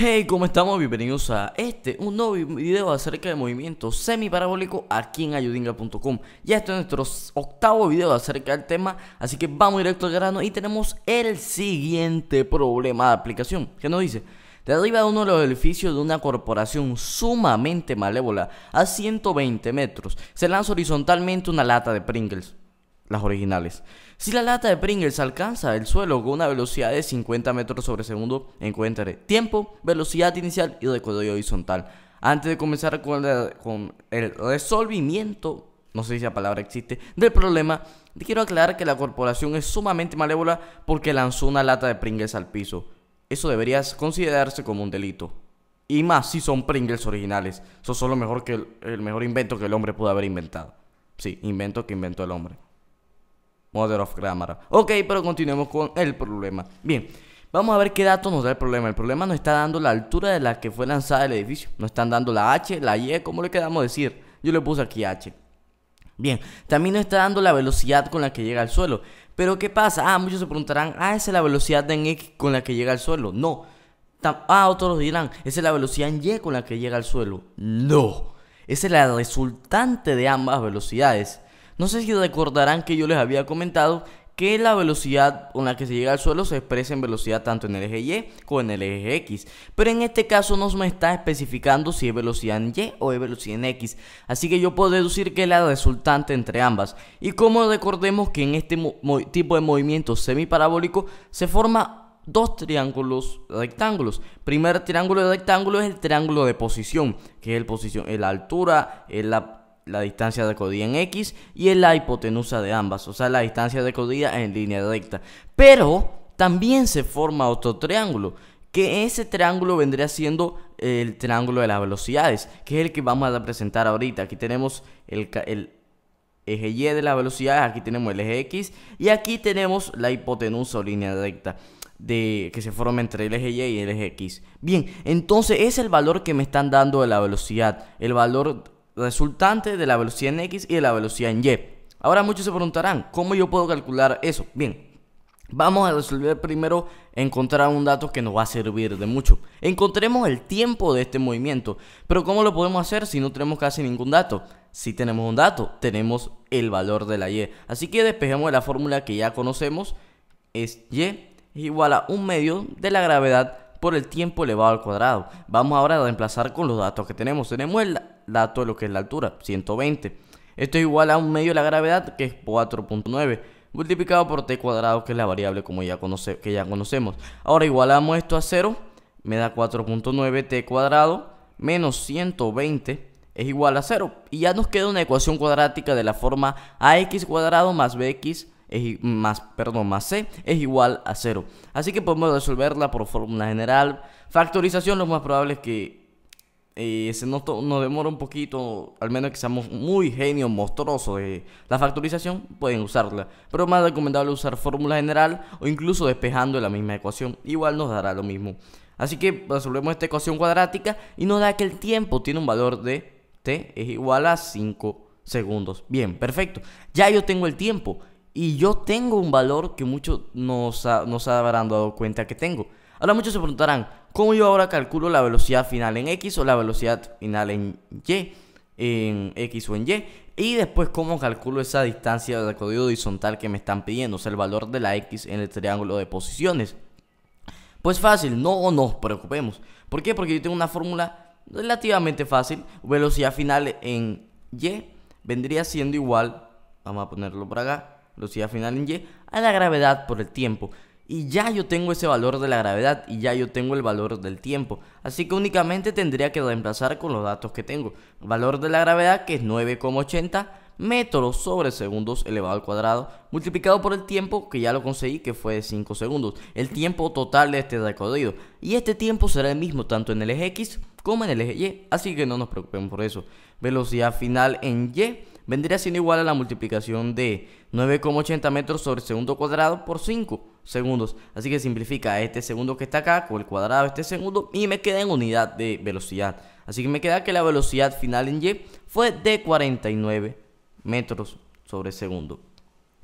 Hey, ¿cómo estamos? Bienvenidos a un nuevo video acerca de movimiento semiparabólico aquí en ayudinga.com. Ya este es nuestro octavo video acerca del tema, así que vamos directo al grano y tenemos el siguiente problema de aplicación, que nos dice: derriba de uno de los edificios de una corporación sumamente malévola a 120 metros. Se lanza horizontalmente una lata de Pringles, las originales. Si la lata de Pringles alcanza el suelo con una velocidad de 50 metros sobre segundo, encuentre tiempo, velocidad inicial y recorrido horizontal. Antes de comenzar con el resolvimiento, no sé si la palabra existe, del problema, quiero aclarar que la corporación es sumamente malévola porque lanzó una lata de Pringles al piso. Eso debería considerarse como un delito. Y más si son Pringles originales. Eso son lo mejor el mejor invento que el hombre pudo haber inventado. Sí, invento que inventó el hombre. Mother of Grammar. Ok, pero continuemos con el problema. Bien, vamos a ver qué datos nos da el problema. El problema nos está dando la altura de la que fue lanzada el edificio. Nos están dando la H, la Y, ¿cómo le queramos decir? Yo le puse aquí H. Bien, también nos está dando la velocidad con la que llega al suelo. Pero ¿qué pasa? Muchos se preguntarán, esa es la velocidad en X con la que llega al suelo. No. Otros dirán, esa es la velocidad en Y con la que llega al suelo. No. Esa es la resultante de ambas velocidades. No sé si recordarán que yo les había comentado que la velocidad con la que se llega al suelo se expresa en velocidad tanto en el eje Y como en el eje X. Pero en este caso no me está especificando si es velocidad en Y o es velocidad en X. Así que yo puedo deducir que es la resultante entre ambas. Y como recordemos que en este tipo de movimiento semiparabólico se forma dos triángulos rectángulos. Primer triángulo de rectángulo es el triángulo de posición, que es la altura, la distancia recorrida en X y en la hipotenusa de ambas, o sea, la distancia recorrida en línea recta. Pero también se forma otro triángulo, que ese triángulo vendría siendo el triángulo de las velocidades, que es el que vamos a representar ahorita. Aquí tenemos el eje Y de la velocidad, aquí tenemos el eje X y aquí tenemos la hipotenusa o línea recta que se forma entre el eje Y y el eje X. Bien, entonces es el valor que me están dando de la velocidad, el valor resultante de la velocidad en X y de la velocidad en Y. Ahora muchos se preguntarán, ¿cómo yo puedo calcular eso? Bien, vamos a resolver primero, encontrar un dato que nos va a servir de mucho. Encontremos el tiempo de este movimiento. Pero ¿cómo lo podemos hacer si no tenemos casi ningún dato? Si tenemos un dato, tenemos el valor de la Y. Así que despejemos la fórmula que ya conocemos. Es Y es igual a 1/2 de la gravedad por el tiempo elevado al cuadrado. Vamos ahora a reemplazar con los datos que tenemos. Tenemos el dato de lo que es la altura, 120. Esto es igual a 1/2 de la gravedad, que es 4.9, multiplicado por t cuadrado, que es la variable que ya conocemos. Ahora igualamos esto a 0, me da 4.9 t cuadrado menos 120 es igual a 0. Y ya nos queda una ecuación cuadrática de la forma ax cuadrado más bx más c es igual a 0. Así que podemos resolverla por fórmula general. Factorización, lo más probable es que nos demora un poquito, al menos que seamos muy genios monstruosos de la factorización, pueden usarla. Pero es más recomendable usar fórmula general o incluso despejando la misma ecuación, igual nos dará lo mismo. Así que resolvemos esta ecuación cuadrática y nos da que el tiempo tiene un valor de t es igual a 5 segundos. Bien, perfecto. Ya yo tengo el tiempo. Y yo tengo un valor que muchos no se habrán dado cuenta que tengo. Ahora muchos se preguntarán, ¿cómo yo ahora calculo la velocidad final en X o la velocidad final en Y? En X o en Y. Y después, ¿cómo calculo esa distancia de recorrido horizontal que me están pidiendo? O sea, el valor de la X en el triángulo de posiciones. Pues fácil, no nos preocupemos. ¿Por qué? Porque yo tengo una fórmula relativamente fácil. Velocidad final en Y vendría siendo igual, vamos a ponerlo por acá, velocidad final en Y, a la gravedad por el tiempo. Y ya yo tengo ese valor de la gravedad y ya yo tengo el valor del tiempo. Así que únicamente tendría que reemplazar con los datos que tengo. El valor de la gravedad, que es 9,80 metros sobre segundos elevado al cuadrado, multiplicado por el tiempo, que ya lo conseguí, que fue de 5 segundos. El tiempo total de este recorrido. Y este tiempo será el mismo tanto en el eje X como en el eje Y. Así que no nos preocupemos por eso. Velocidad final en Y vendría siendo igual a la multiplicación de 9,80 metros sobre segundo cuadrado por 5 segundos. Así que simplifica este segundo que está acá con el cuadrado de este segundo y me queda en unidad de velocidad. Así que me queda que la velocidad final en Y fue de 49 metros sobre segundo.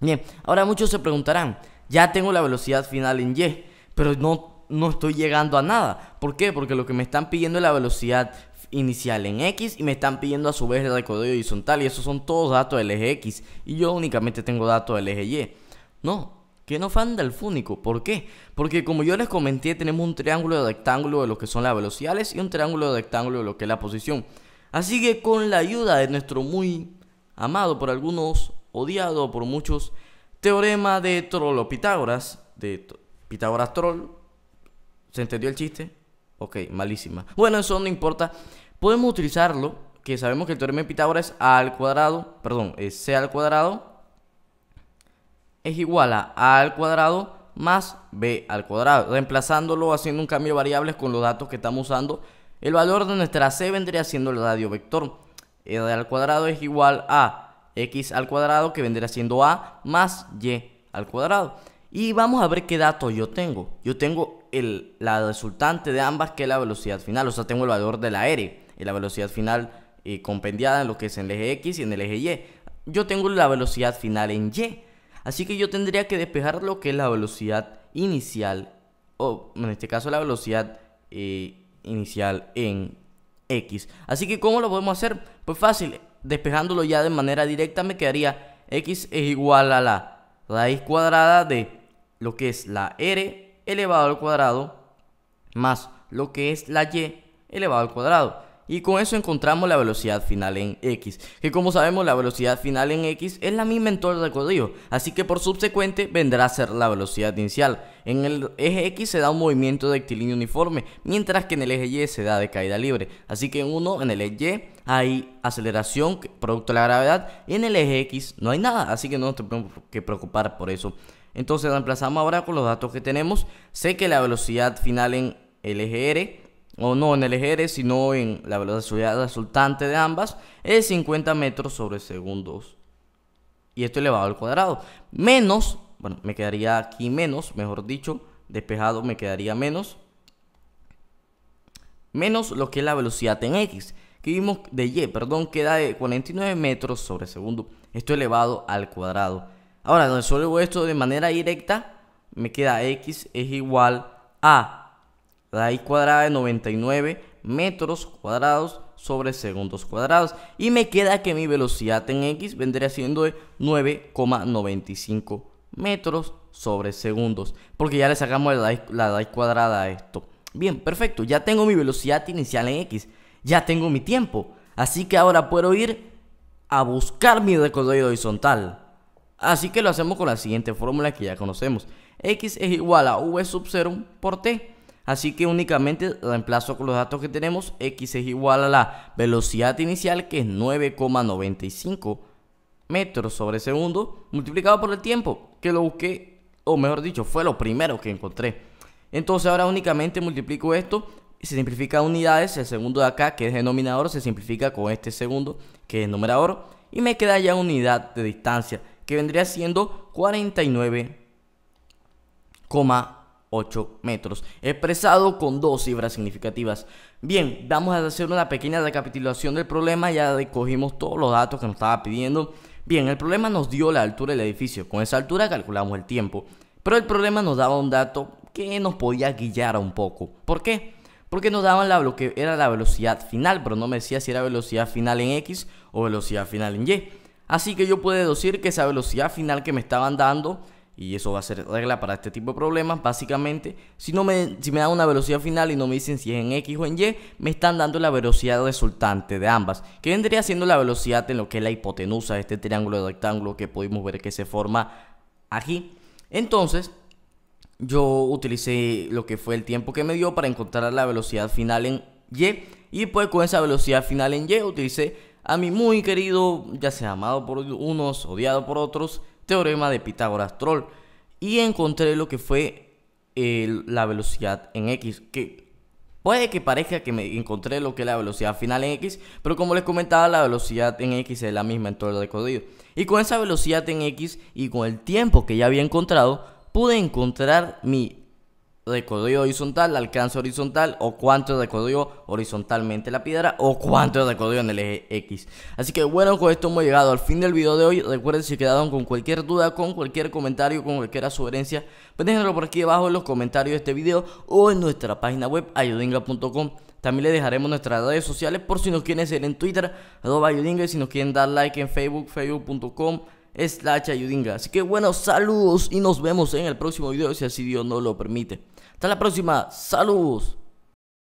Bien, ahora muchos se preguntarán, ya tengo la velocidad final en Y, pero no no estoy llegando a nada. ¿Por qué? Porque lo que me están pidiendo es la velocidad inicial en X y me están pidiendo a su vez el recorrido horizontal, y esos son todos datos del eje X y yo únicamente tengo datos del eje Y. No, que no fan del fúnico. ¿Por qué? Porque como yo les comenté, tenemos un triángulo de rectángulo de lo que son las velocidades y un triángulo de rectángulo de lo que es la posición. Así que con la ayuda de nuestro muy amado por algunos, odiado por muchos, teorema de Troll o Pitágoras, de Pitágoras Troll, ¿se entendió el chiste? Ok, malísima. Bueno, eso no importa. Podemos utilizarlo, que sabemos que el teorema de Pitágoras es a al cuadrado, perdón, es c al cuadrado es igual a al cuadrado más b al cuadrado. Reemplazándolo, haciendo un cambio de variables con los datos que estamos usando, el valor de nuestra c vendría siendo el radio vector. R al cuadrado es igual a x al cuadrado, que vendría siendo a más y al cuadrado. Y vamos a ver qué datos yo tengo. Yo tengo la resultante de ambas, que es la velocidad final. O sea, tengo el valor de la R y la velocidad final compendiada en lo que es en el eje X y en el eje Y. Yo tengo la velocidad final en Y. Así que yo tendría que despejar lo que es la velocidad inicial, o en este caso la velocidad inicial en X. Así que ¿cómo lo podemos hacer? Pues fácil, despejándolo ya de manera directa me quedaría X es igual a la raíz cuadrada de lo que es la R elevado al cuadrado más lo que es la Y elevado al cuadrado. Y con eso encontramos la velocidad final en X, que como sabemos la velocidad final en X es la misma en todo el recorrido, así que por subsecuente vendrá a ser la velocidad inicial. En el eje X se da un movimiento rectilíneo uniforme, mientras que en el eje Y se da de caída libre. Así que en el eje Y hay aceleración producto de la gravedad, y en el eje X no hay nada, así que no nos tenemos que preocupar por eso. Entonces reemplazamos ahora con los datos que tenemos. Sé que la velocidad final en el eje R, o no en el eje R, sino en la velocidad resultante de ambas, es 50 metros sobre segundos. Y esto elevado al cuadrado. Menos, bueno, me quedaría aquí menos, mejor dicho, despejado me quedaría menos. Menos lo que es la velocidad en X, que vimos de Y, perdón, queda de 49 metros sobre segundo. Esto elevado al cuadrado. Ahora, resuelvo esto de manera directa, me queda X es igual a raíz cuadrada de 99 metros cuadrados sobre segundos cuadrados. Y me queda que mi velocidad en X vendría siendo de 9,95 metros sobre segundos, porque ya le sacamos la raíz cuadrada a esto. Bien, perfecto, ya tengo mi velocidad inicial en X, ya tengo mi tiempo. Así que ahora puedo ir a buscar mi recorrido horizontal. Así que lo hacemos con la siguiente fórmula que ya conocemos. X es igual a v sub 0 por t. Así que únicamente reemplazo con los datos que tenemos. X es igual a la velocidad inicial, que es 9,95 metros sobre segundo, multiplicado por el tiempo, que lo busqué, o mejor dicho, fue lo primero que encontré. Entonces ahora únicamente multiplico esto, y se simplifica a unidades. El segundo de acá, que es denominador, se simplifica con este segundo, que es numerador, y me queda ya unidad de distancia, que vendría siendo 49,8 metros, expresado con dos cifras significativas. Bien, vamos a hacer una pequeña recapitulación del problema. Ya recogimos todos los datos que nos estaba pidiendo. Bien, el problema nos dio la altura del edificio. Con esa altura calculamos el tiempo, pero el problema nos daba un dato que nos podía guiar un poco. ¿Por qué? Porque nos daban lo que era la velocidad final, pero no me decía si era velocidad final en X o velocidad final en Y. Así que yo puedo deducir que esa velocidad final que me estaban dando, y eso va a ser regla para este tipo de problemas, básicamente, si me dan una velocidad final y no me dicen si es en X o en Y, me están dando la velocidad resultante de ambas, que vendría siendo la velocidad en lo que es la hipotenusa de este triángulo de rectángulo que pudimos ver que se forma aquí. Entonces, yo utilicé lo que fue el tiempo que me dio para encontrar la velocidad final en y pues con esa velocidad final en Y utilicé a mi muy querido, ya sea amado por unos, odiado por otros, teorema de Pitágoras Troll, y encontré lo que fue la velocidad en X, que puede que parezca que me encontré lo que es la velocidad final en X, pero como les comentaba, la velocidad en X es la misma en todo el recorrido. Y con esa velocidad en X y con el tiempo que ya había encontrado, pude encontrar mi recorrido horizontal, alcance horizontal, o cuánto recorrido horizontalmente la piedra, o cuánto recorrido en el eje X. Así que bueno, con esto hemos llegado al fin del video de hoy. Recuerden, si quedaron con cualquier duda, con cualquier comentario, con cualquier sugerencia, pues déjenlo por aquí abajo en los comentarios de este video o en nuestra página web ayudinga.com. También les dejaremos nuestras redes sociales por si nos quieren seguir en Twitter, @ayudinga, y si nos quieren dar like en Facebook, facebook.com/ayudinga. Así que bueno, saludos y nos vemos en el próximo video si así Dios nos lo permite. Hasta la próxima, saludos.